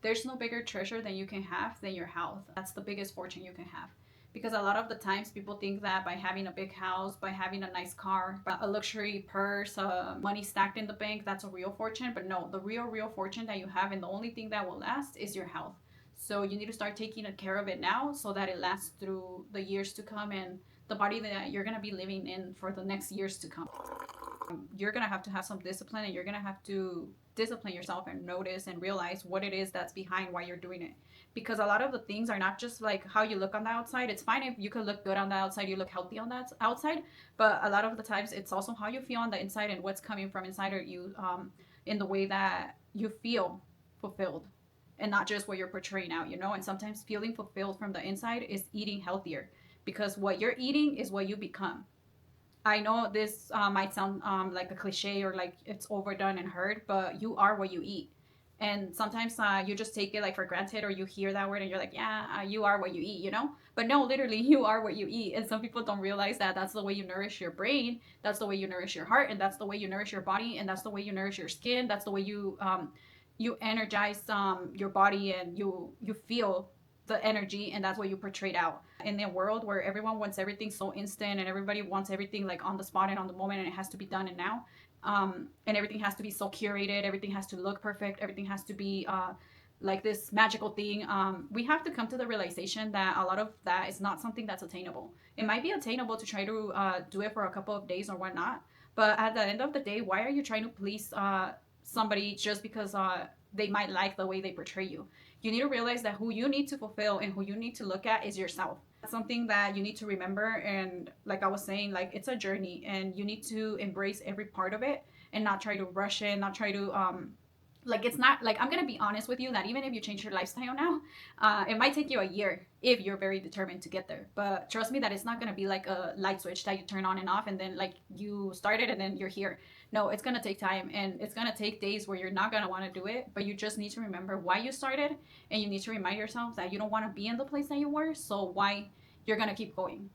There's no bigger treasure than you can have than your health. That's the biggest fortune you can have. Because a lot of the times people think that by having a big house, by having a nice car, a luxury purse, money stacked in the bank, that's a real fortune. But no, the real fortune that you have and the only thing that will last is your health. So you need to start taking care of it now so that it lasts through the years to come and the body that you're going to be living in for the next years to come. You're going to have some discipline, and you're going to have to discipline yourself and notice and realize what it is that's behind why you're doing it. Because a lot of the things are not just like how you look on the outside. It's fine if you could look good on the outside, you look healthy on that outside, but a lot of the times it's also how you feel on the inside and what's coming from inside of you, in the way that you feel fulfilled and not just what you're portraying out, you know. And sometimes feeling fulfilled from the inside is eating healthier, because what you're eating is what you become. I know this might sound like a cliche or like it's overdone and heard, but you are what you eat. And sometimes you just take it like for granted, or you hear that word and you're like, yeah, you are what you eat, you know? But no, literally, you are what you eat. And some people don't realize that that's the way you nourish your brain, that's the way you nourish your heart, and that's the way you nourish your body, and that's the way you nourish your skin, that's the way you energize your body, and you feel the energy, and that's what you portrayed out in a world where everyone wants everything so instant and everybody wants everything like on the spot and on the moment, and it has to be done and now. And everything has to be so curated, everything has to look perfect, everything has to be like this magical thing. We have to come to the realization that a lot of that is not something that's attainable. It might be attainable to try to do it for a couple of days or whatnot, but at the end of the day, why are you trying to please somebody just because they might like the way they portray you? You need to realize that who you need to fulfill and who you need to look at is yourself. That's something that you need to remember. And like I was saying, like it's a journey, and you need to embrace every part of it and not try to rush it, not try to like, it's not like, I'm gonna be honest with you that even if you change your lifestyle now, it might take you a year if you're very determined to get there. But trust me that it's not gonna be like a light switch that you turn on and off and then like you started and then you're here. No, it's gonna take time, and it's gonna take days where you're not gonna want to do it, but you just need to remember why you started, and you need to remind yourself that you don't want to be in the place that you were, so why you're gonna keep going.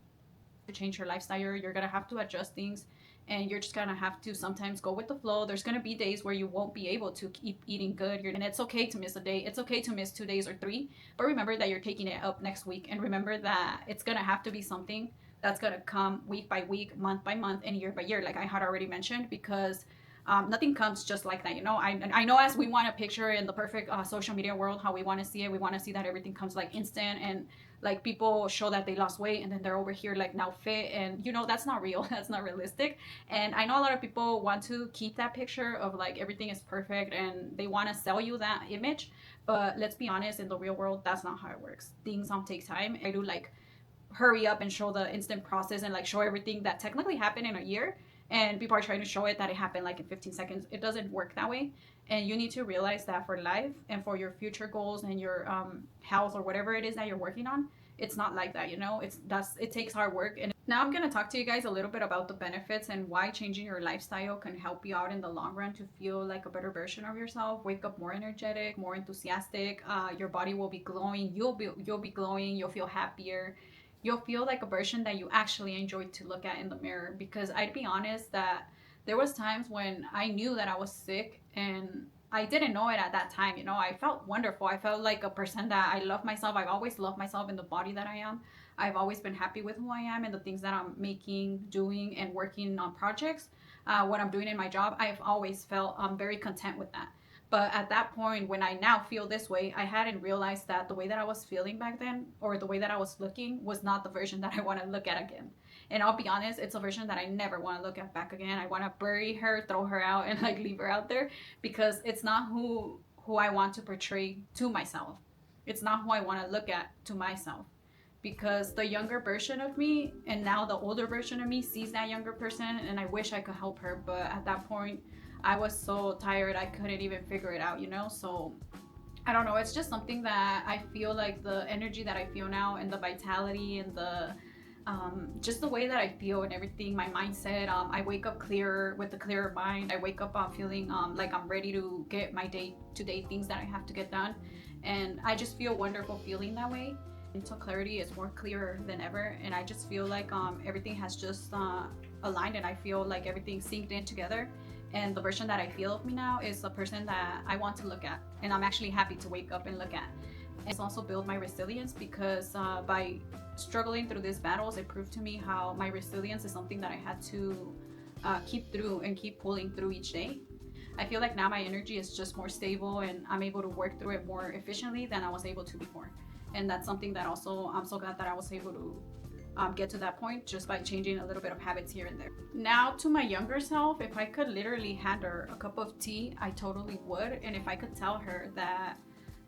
To change your lifestyle, you're gonna have to adjust things, and you're just gonna have to sometimes go with the flow. There's gonna be days where you won't be able to keep eating good, and it's okay to miss a day, it's okay to miss 2 days or three, but remember that you're taking it up next week, and remember that it's gonna have to be something that's gonna come week by week, month by month, and year by year, like I had already mentioned, because nothing comes just like that, you know. I know, as we want to picture in the perfect social media world how we want to see it, we want to see that everything comes like instant, and like people show that they lost weight and then they're over here like now fit, and you know that's not real. That's not realistic. And I know a lot of people want to keep that picture of like everything is perfect, and they want to sell you that image, but let's be honest, in the real world that's not how it works. Things take time. I do like hurry up and show the instant process and like show everything that technically happened in a year, and people are trying to show it that it happened like in 15 seconds. It doesn't work that way. And you need to realize that for life and for your future goals and your health or whatever it is that you're working on, it's not like that, you know. It takes hard work. And now I'm going to talk to you guys a little bit about the benefits and why changing your lifestyle can help you out in the long run to feel like a better version of yourself, wake up more energetic, more enthusiastic. Your body will be glowing, you'll be glowing, you'll feel happier, you'll feel like a version that you actually enjoyed to look at in the mirror. Because I'd be honest that there was times when I knew that I was sick, and I didn't know it at that time, you know. I felt wonderful, I felt like a person that I love myself. I've always loved myself in the body that I am. I've always been happy with who I am and the things that I'm making, doing, and working on projects, what I'm doing in my job. I've always felt very content with that. But at that point, when I now feel this way, I hadn't realized that the way that I was feeling back then, or the way that I was looking, was not the version that I want to look at again. And I'll be honest, it's a version that I never want to look at back again. I want to bury her, throw her out, and like leave her out there, because it's not who I want to portray to myself. It's not who I want to look at to myself. Because the younger version of me and now the older version of me sees that younger person, and I wish I could help her, but at that point I was so tired I couldn't even figure it out, you know. So I don't know, it's just something that I feel like the energy that I feel now, and the vitality, and the just the way that I feel and everything, my mindset. I wake up clearer, with a clearer mind. I wake up feeling like I'm ready to get my day-to-day things that I have to get done, and I just feel wonderful feeling that way. Mental clarity is more clearer than ever, and I just feel like everything has just aligned, and I feel like everything synced in together, And the version that I feel of me now is a person that I want to look at, and I'm actually happy to wake up and look at. And it's also built my resilience because by struggling through these battles, it proved to me how my resilience is something that I had to keep through and keep pulling through each day. I feel like now my energy is just more stable and I'm able to work through it more efficiently than I was able to before. And that's something that also I'm so glad that I was able to get to that point just by changing a little bit of habits here and there. Now, to my younger self, if I could literally hand her a cup of tea, I totally would. And if I could tell her that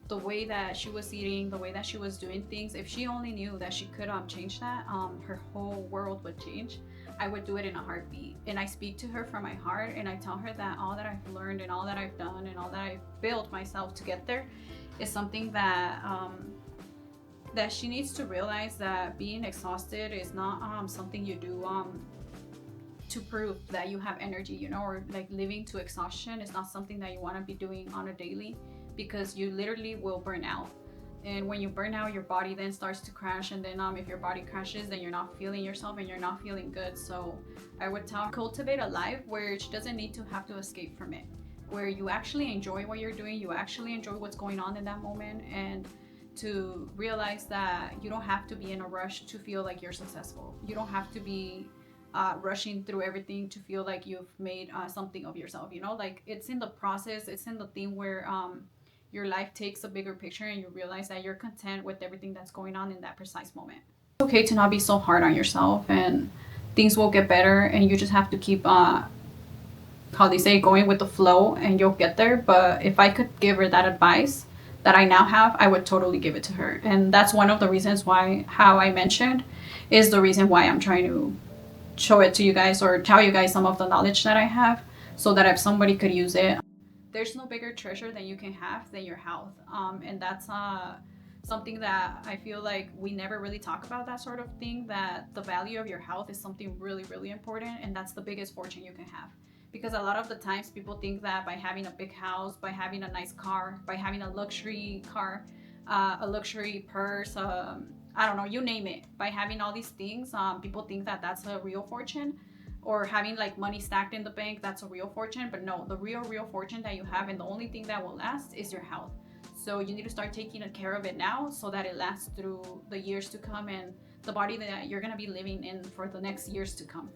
the way that she was eating, the way that she was doing things, if she only knew that she could change that, her whole world would change. I would do it in a heartbeat. And I speak to her from my heart and I tell her that all that I've learned and all that I've done and all that I've built myself to get there is something that that she needs to realize, that being exhausted is not something you do to prove that you have energy, you know, or like living to exhaustion is not something that you want to be doing on a daily, because you literally will burn out. And when you burn out, your body then starts to crash, and then if your body crashes, then you're not feeling yourself and you're not feeling good. So I would tell her, cultivate a life where she doesn't need to have to escape from it, where you actually enjoy what you're doing, you actually enjoy what's going on in that moment, and to realize that you don't have to be in a rush to feel like you're successful. You don't have to be rushing through everything to feel like you've made something of yourself, you know, like it's in the process, it's in the thing where your life takes a bigger picture and you realize that you're content with everything that's going on in that precise moment. It's okay to not be so hard on yourself, and things will get better, and you just have to keep how they say, going with the flow, and you'll get there. But if I could give her that advice that I now have, I would totally give it to her. And that's one of the reasons why how I mentioned is the reason why I'm trying to show it to you guys or tell you guys some of the knowledge that I have, so that if somebody could use it. There's no bigger treasure that you can have than your health. And that's something that I feel like we never really talk about, that sort of thing, that the value of your health is something really, really important. And that's the biggest fortune you can have. Because a lot of the times people think that by having a big house, by having a nice car, by having a luxury car, a luxury purse, I don't know, you name it, by having all these things, people think that that's a real fortune, or having like money stacked in the bank, that's a real fortune. But no, the real fortune that you have, and the only thing that will last, is your health. So you need to start taking care of it now so that it lasts through the years to come, and the body that you're going to be living in for the next years to come.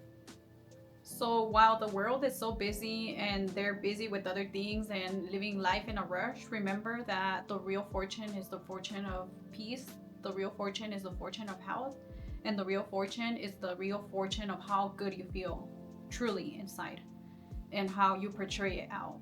So while the world is so busy and they're busy with other things and living life in a rush, remember that the real fortune is the fortune of peace. The real fortune is the fortune of health. And the real fortune is the real fortune of how good you feel truly inside and how you portray it out.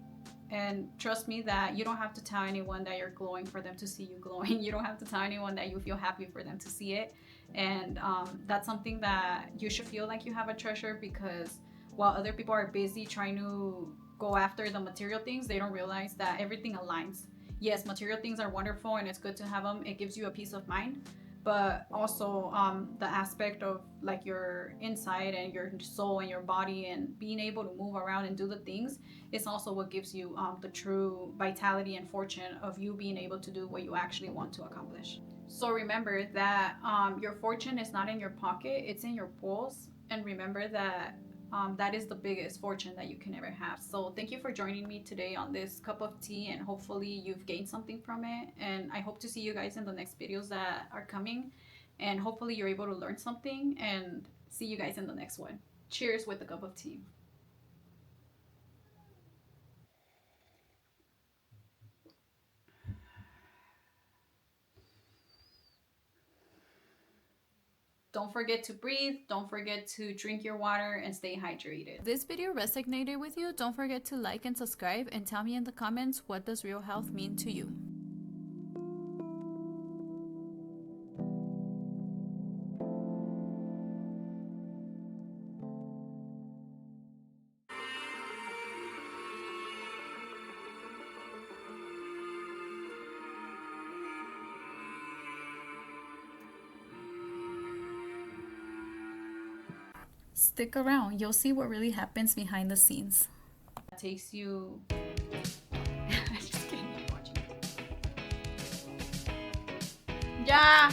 And trust me that you don't have to tell anyone that you're glowing for them to see you glowing. You don't have to tell anyone that you feel happy for them to see it. And that's something that you should feel like you have a treasure, because while other people are busy trying to go after the material things, they don't realize that everything aligns. Yes, material things are wonderful and it's good to have them. It gives you a peace of mind. But also the aspect of like your inside and your soul and your body and being able to move around and do the things is also what gives you the true vitality and fortune of you being able to do what you actually want to accomplish. So remember that your fortune is not in your pocket, it's in your pulse. And remember that that is the biggest fortune that you can ever have. So thank you for joining me today on this cup of tea, and hopefully you've gained something from it. And I hope to see you guys in the next videos that are coming, and hopefully you're able to learn something, and see you guys in the next one. Cheers with a cup of tea. Don't forget to breathe, don't forget to drink your water, and stay hydrated. If this video resonated with you, don't forget to like and subscribe, and tell me in the comments, what does real health mean to you? Stick around, you'll see what really happens behind the scenes. That takes you. Just kidding, I'm watching. Yeah.